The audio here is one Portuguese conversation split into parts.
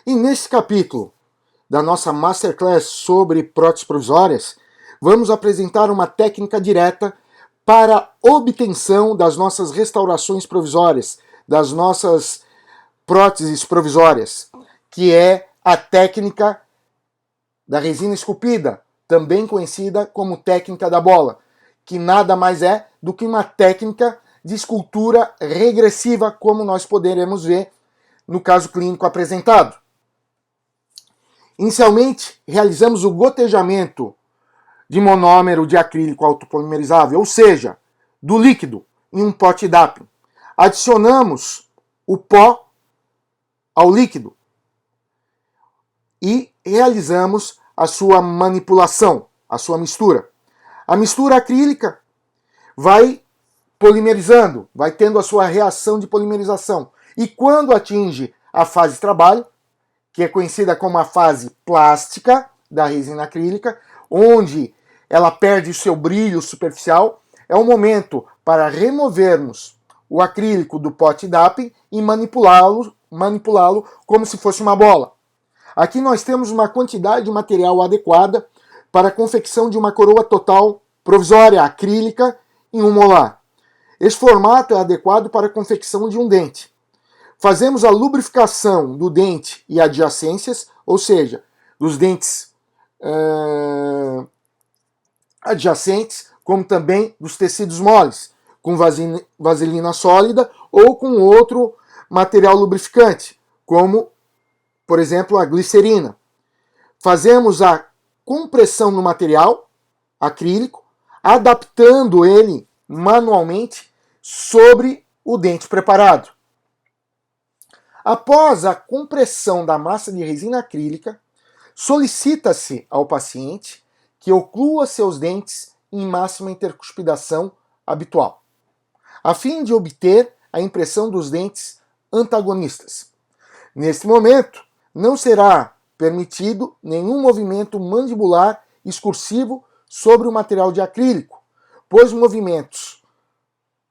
E nesse capítulo da nossa Masterclass sobre próteses provisórias, vamos apresentar uma técnica direta para obtenção das nossas restaurações provisórias, das nossas próteses provisórias, que é a técnica da resina esculpida, também conhecida como técnica da bola, que nada mais é do que uma técnica de escultura regressiva, como nós poderemos ver no caso clínico apresentado. Inicialmente, realizamos o gotejamento de monômero de acrílico autopolimerizável, ou seja, do líquido, em um pote DAP. Adicionamos o pó ao líquido e realizamos a sua manipulação, a sua mistura. A mistura acrílica vai polimerizando, vai tendo a sua reação de polimerização. E quando atinge a fase de trabalho, que é conhecida como a fase plástica da resina acrílica, onde ela perde o seu brilho superficial, é o momento para removermos o acrílico do pote DAP e manipulá-lo como se fosse uma bola. Aqui nós temos uma quantidade de material adequada para a confecção de uma coroa total provisória acrílica em 1 molar. Esse formato é adequado para a confecção de um dente. Fazemos a lubrificação do dente e adjacências, ou seja, dos dentes adjacentes, como também dos tecidos moles, com vaselina sólida ou com outro material lubrificante, como, por exemplo, a glicerina. Fazemos a compressão no material acrílico, adaptando ele manualmente sobre o dente preparado. Após a compressão da massa de resina acrílica, solicita-se ao paciente que oclua seus dentes em máxima intercuspidação habitual, a fim de obter a impressão dos dentes antagonistas. Neste momento, não será permitido nenhum movimento mandibular excursivo sobre o material de acrílico, pois movimentos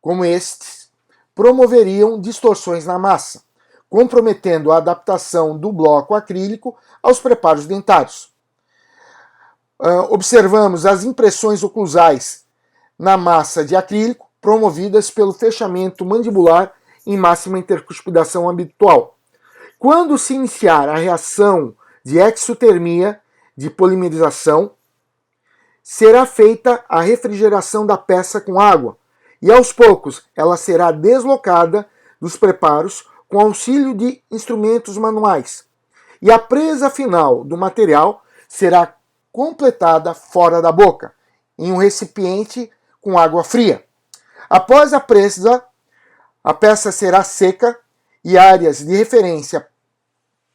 como estes promoveriam distorções na massa, comprometendo a adaptação do bloco acrílico aos preparos dentários. Observamos as impressões oclusais na massa de acrílico promovidas pelo fechamento mandibular em máxima intercuspidação habitual. Quando se iniciar a reação de exotermia, de polimerização, será feita a refrigeração da peça com água e aos poucos ela será deslocada dos preparos com auxílio de instrumentos manuais. E a presa final do material será completada fora da boca, em um recipiente com água fria. Após a presa, a peça será seca e áreas de referência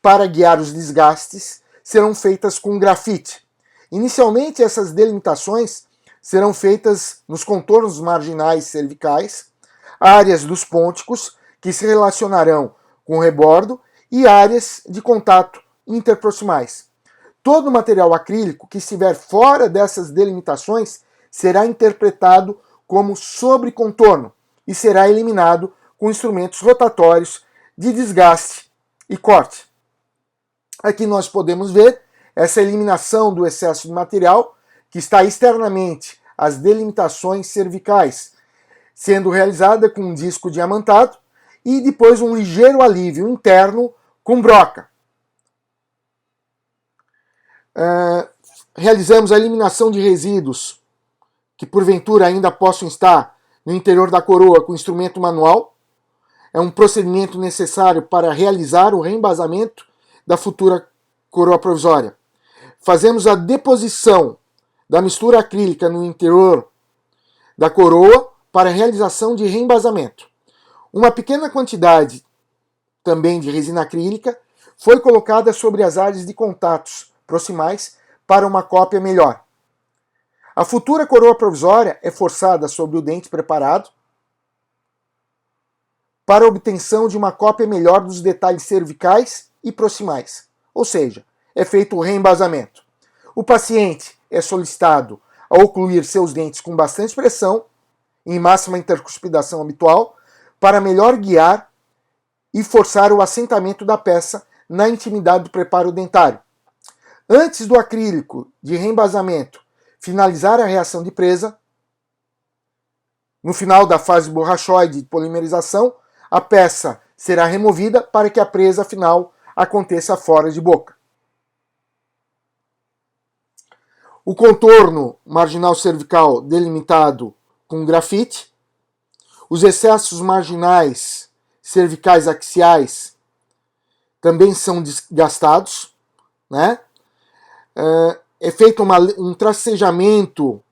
para guiar os desgastes serão feitas com grafite. Inicialmente, essas delimitações serão feitas nos contornos marginais cervicais, áreas dos pônticos, que se relacionarão com o rebordo, e áreas de contato interproximais. Todo o material acrílico que estiver fora dessas delimitações será interpretado como sobrecontorno e será eliminado com instrumentos rotatórios de desgaste e corte. Aqui nós podemos ver essa eliminação do excesso de material que está externamente às delimitações cervicais, sendo realizada com um disco diamantado e depois um ligeiro alívio interno com broca. Realizamos a eliminação de resíduos que porventura ainda possam estar no interior da coroa com instrumento manual. É um procedimento necessário para realizar o reembasamento da futura coroa provisória. Fazemos a deposição da mistura acrílica no interior da coroa para a realização de reembasamento. Uma pequena quantidade também de resina acrílica foi colocada sobre as áreas de contatos proximais para uma cópia melhor. A futura coroa provisória é forçada sobre o dente preparado para a obtenção de uma cópia melhor dos detalhes cervicais e proximais, ou seja, é feito o reembasamento. O paciente é solicitado a ocluir seus dentes com bastante pressão, em máxima intercuspidação habitual, para melhor guiar e forçar o assentamento da peça na intimidade do preparo dentário. Antes do acrílico de reembasamento finalizar a reação de presa, no final da fase borrachoide de polimerização, a peça será removida para que a presa final aconteça fora de boca. O contorno marginal cervical delimitado com grafite, os excessos marginais cervicais axiais também são desgastados, né? É feito um tracejamento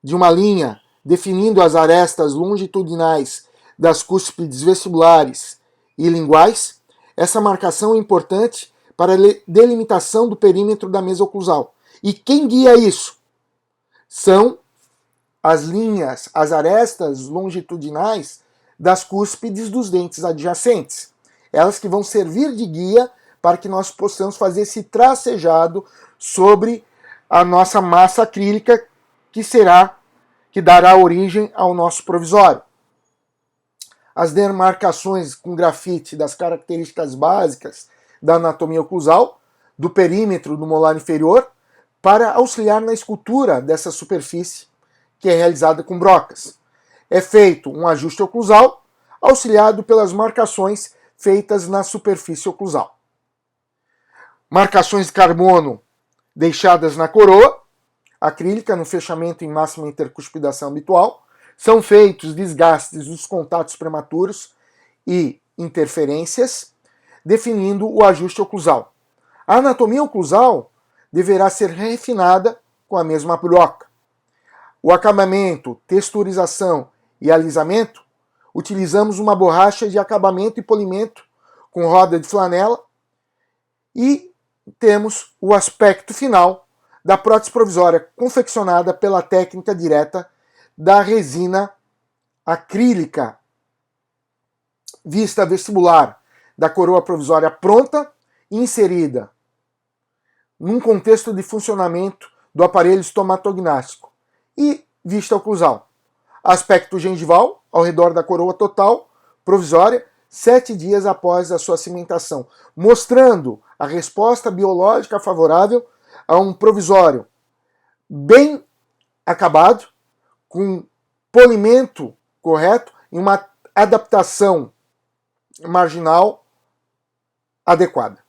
de uma linha definindo as arestas longitudinais das cúspides vestibulares e linguais. Essa marcação é importante para a delimitação do perímetro da mesa oclusal. E quem guia isso? São as linhas, as arestas longitudinais das cúspides dos dentes adjacentes. Elas que vão servir de guia para que nós possamos fazer esse tracejado sobre a nossa massa acrílica que dará origem ao nosso provisório. As demarcações com grafite das características básicas da anatomia oclusal, do perímetro do molar inferior, para auxiliar na escultura dessa superfície, que é realizada com brocas. É feito um ajuste oclusal, auxiliado pelas marcações feitas na superfície oclusal. Marcações de carbono deixadas na coroa acrílica no fechamento em máxima intercuspidação habitual. São feitos desgastes dos contatos prematuros e interferências, definindo o ajuste oclusal. A anatomia oclusal deverá ser refinada com a mesma broca. O acabamento, texturização e alisamento, utilizamos uma borracha de acabamento e polimento com roda de flanela e temos o aspecto final da prótese provisória confeccionada pela técnica direta da resina acrílica vista vestibular da coroa provisória pronta e inserida num contexto de funcionamento do aparelho estomatognástico e vista oclusal. Aspecto gengival ao redor da coroa total provisória 7 dias após a sua cimentação, mostrando a resposta biológica favorável a um provisório bem acabado, com polimento correto e uma adaptação marginal adequada.